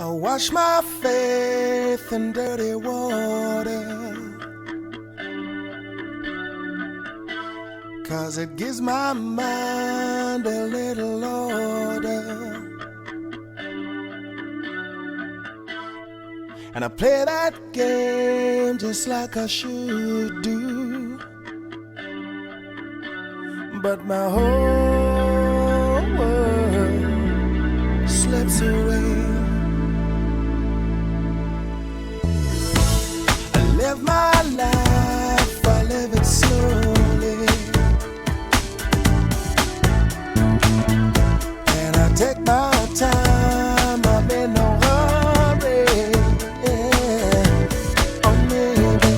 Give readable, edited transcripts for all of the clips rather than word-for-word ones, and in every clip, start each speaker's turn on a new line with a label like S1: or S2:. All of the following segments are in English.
S1: I wash my faith in dirty water, 'cause it gives my mind a little order. And I play that game just like I should do, but my whole world slips away. I live my life, I live it slowly, and I take my time, I'm in no hurry. Yeah. Oh, maybe.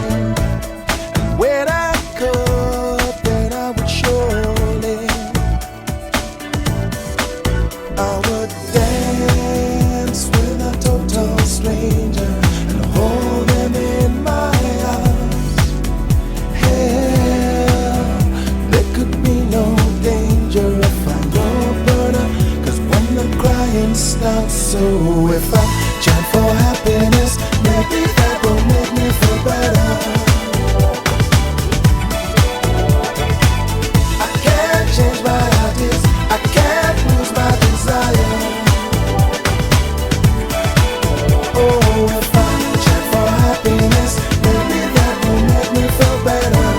S1: And when I could, then I would surely, I would dance with a total stranger and hold them in my arms. Hell, there could be no danger if I go burner, 'cause when the crying starts, so if I chant for happiness, maybe that will make me feel better. I can't change my ideas, I can't lose my desire. Oh, if I chant for happiness, maybe that will make me feel better.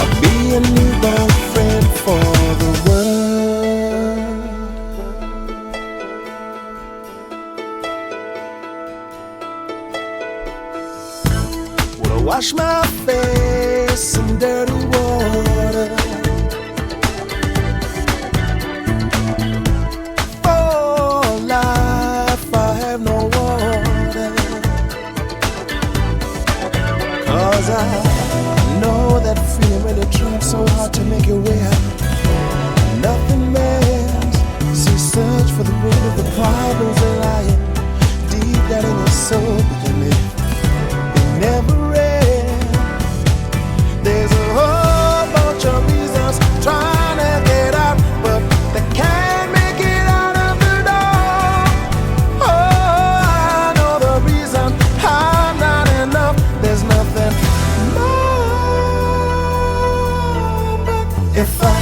S1: I'll be a newborn friend for the world. Would I wash my face in dirty water? For life I have no water, 'cause I know that freedom really tries so hard to make your way out. Nothing matters, so you search for the root of the problems that lie deep down in your soul, but they never end. There's a whole bunch of reasons trying to get out, but they can't make it out of the door. Oh, I know the reason I'm not enough. There's nothing more, but if I